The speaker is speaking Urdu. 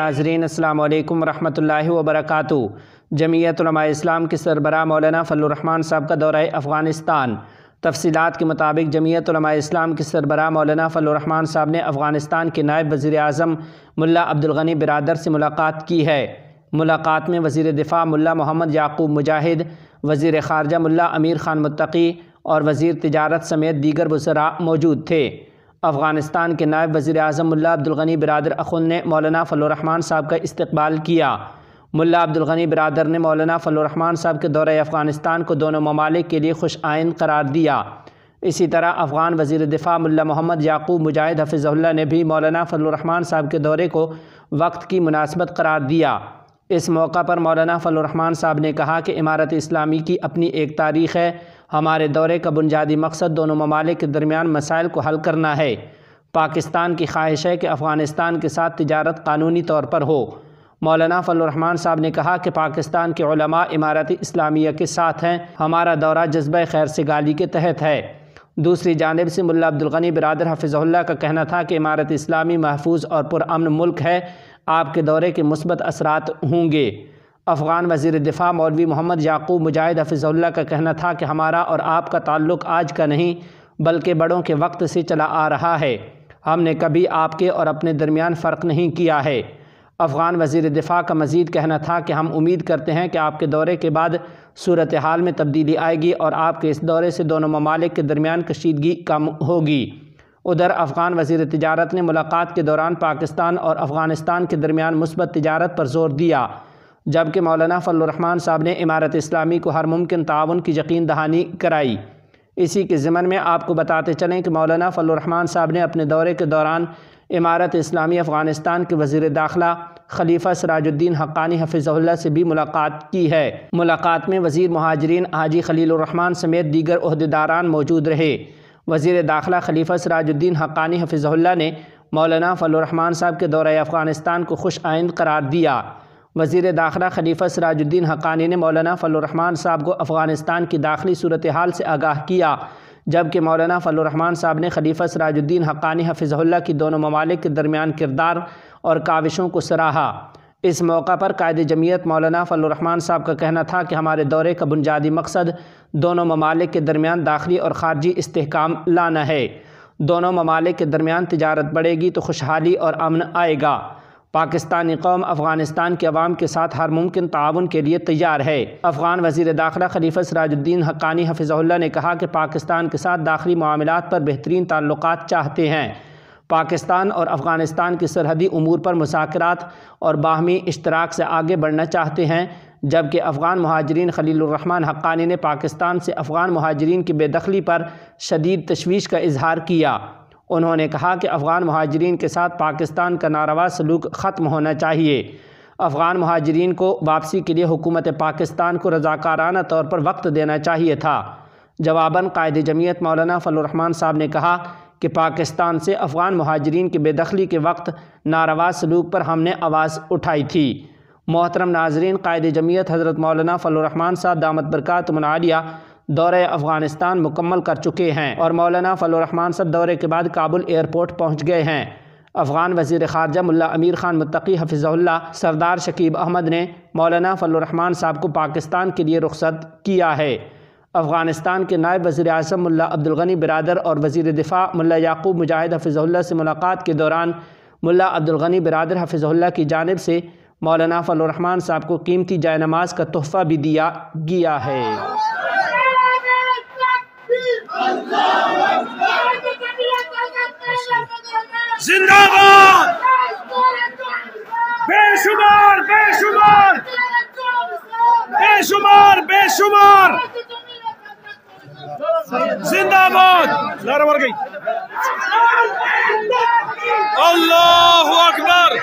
ناظرین السلام علیکم ورحمۃ اللہ وبرکاتہ۔ جمعیت علماء اسلام کے سربراہ مولانا فضل الرحمان صاحب کا دورہ افغانستان۔ تفصیلات کے مطابق جمعیت علماء اسلام کے سربراہ مولانا فضل الرحمان صاحب نے افغانستان کے نائب وزیر اعظم ملا عبدالغنی برادر سے ملاقات کی ہے۔ ملاقات میں وزیر دفاع ملا محمد یعقوب مجاہد، وزیر خارجہ ملا امیر خان متقی اور وزیر تجارت سمیت دیگر وزراء موجود تھے۔ افغانستان کے نائب وزیر اعظم ملا عبدالغنی برادر اخوند نے مولانا فضل الرحمان صاحب کا استقبال کیا۔ ملا عبدالغنی برادر نے مولانا فضل الرحمان صاحب کے دورہ افغانستان کو دونوں ممالک کے لیے خوش آئند قرار دیا۔ اسی طرح افغان وزیر دفاع ملا محمد یعقوب مجاہد حفظہ اللہ نے بھی مولانا فضل الرحمان صاحب کے دورے کو وقت کی مناسبت قرار دیا۔ اس موقع پر مولانا فضل الرحمان صاحب نے کہا کہ امارت اسلامی کی اپنی ایک تاریخ ہے۔ ہمارے دورے کا بنیادی مقصد دونوں ممالک کے درمیان مسائل کو حل کرنا ہے۔ پاکستان کی خواہش ہے کہ افغانستان کے ساتھ تجارت قانونی طور پر ہو۔ مولانا فضل الرحمان صاحب نے کہا کہ پاکستان کے علماء امارت اسلامیہ کے ساتھ ہیں۔ ہمارا دورہ جذبہ خیر سگالی کے تحت ہے۔ دوسری جانب سے ملا عبدالغنی برادر حفظہ اللہ کا کہنا تھا کہ امارت اسلامی محفوظ اور پرامن ملک ہے۔ آپ کے دورے کے مثبت اثرات ہوں گے۔ افغان وزیر دفاع مولوی محمد یعقوب مجاہد حفظہ اللہ کا کہنا تھا کہ ہمارا اور آپ کا تعلق آج کا نہیں بلکہ بڑوں کے وقت سے چلا آ رہا ہے۔ ہم نے کبھی آپ کے اور اپنے درمیان فرق نہیں کیا ہے۔ افغان وزیر دفاع کا مزید کہنا تھا کہ ہم امید کرتے ہیں کہ آپ کے دورے کے بعد صورتحال میں تبدیلی آئے گی اور آپ کے اس دورے سے دونوں ممالک کے درمیان کشیدگی کم ہوگی۔ ادھر افغان وزیر تجارت نے ملاقات کے دوران پاکستان اور افغانستان کے درمیان مثبت تجارت پر زور دیا، جبکہ مولانا فضل الرحمان صاحب نے امارت اسلامی کو ہر ممکن تعاون کی یقین دہانی کرائی۔ اسی کے ضمن میں آپ کو بتاتے چلیں کہ مولانا فضل الرحمان صاحب نے اپنے دورے کے دوران امارت اسلامی افغانستان کے وزیر داخلہ خلیفہ سراج الدین حقانی حفظہ اللہ سے بھی ملاقات کی ہے۔ ملاقات میں وزیر مہاجرین حاجی خلیل الرحمان سمیت دیگر عہدیداران موجود رہے۔ وزیر داخلہ خلیفہ سراج الدین حقانی حفظہ اللہ نے مولانا فضل الرحمان صاحب کے دورہ افغانستان کو خوش آئند قرار دیا۔ وزیر داخلہ خلیفہ سراج الدین حقانی نے مولانا فضل الرحمان صاحب کو افغانستان کی داخلی صورتحال سے آگاہ کیا، جبکہ مولانا فضل الرحمان صاحب نے خلیفہ سراج الدین حقانی حفظہ اللہ کی دونوں ممالک کے درمیان کردار اور کاوشوں کو سراہا۔ اس موقع پر قائد جمعیت مولانا فضل الرحمان صاحب کا کہنا تھا کہ ہمارے دورے کا بنیادی مقصد دونوں ممالک کے درمیان داخلی اور خارجی استحکام لانا ہے۔ دونوں ممالک کے درمیان تجارت بڑھے گی تو خوشحالی اور امن آئے گا۔ پاکستانی قوم افغانستان کے عوام کے ساتھ ہر ممکن تعاون کے لیے تیار ہے۔ افغان وزیر داخلہ خلیفہ سراج الدین حقانی حفظہ اللہ نے کہا کہ پاکستان کے ساتھ داخلی معاملات پر بہترین تعلقات چاہتے ہیں۔ پاکستان اور افغانستان کے سرحدی امور پر مذاکرات اور باہمی اشتراک سے آگے بڑھنا چاہتے ہیں، جبکہ افغان مہاجرین خلیل الرحمان حقانی نے پاکستان سے افغان مہاجرین کی بے دخلی پر شدید تشویش کا اظہار کیا۔ انہوں نے کہا کہ افغان مہاجرین کے ساتھ پاکستان کا ناروا سلوک ختم ہونا چاہیے۔ افغان مہاجرین کو واپسی کے لیے حکومت پاکستان کو رضاکارانہ طور پر وقت دینا چاہیے تھا۔ جواباً قائد جمعیت مولانا فضل الرحمان صاحب نے کہا کہ پاکستان سے افغان مہاجرین کی بے دخلی کے وقت ناروا سلوک پر ہم نے آواز اٹھائی تھی۔ محترم ناظرین، قائد جمعیت حضرت مولانا فضل الرحمان صاحب دامت برکاتہم العالیہ دورہ افغانستان مکمل کر چکے ہیں اور مولانا فضل الرحمان صاحب دورے کے بعد کابل ایئرپورٹ پہنچ گئے ہیں۔ افغان وزیر خارجہ ملا امیر خان متقی حفظہ اللہ، سردار شکیب احمد نے مولانا فضل الرحمان صاحب کو پاکستان کے لیے رخصت کیا ہے۔ افغانستان کے نائب وزیر اعظم ملا عبدالغنی برادر اور وزیر دفاع ملا یعقوب مجاہد حفظہ اللہ سے ملاقات کے دوران ملا عبدالغنی برادر حفظہ اللہ کی جانب سے مولانا فضل الرحمان صاحب کو قیمتی جائے نماز کا تحفہ بھی دیا گیا ہے۔ زندہ باد! بے شمار بے شمار بے شمار بے شمار زندہ باد! نعرہ مر گئی! اللہ اکبر!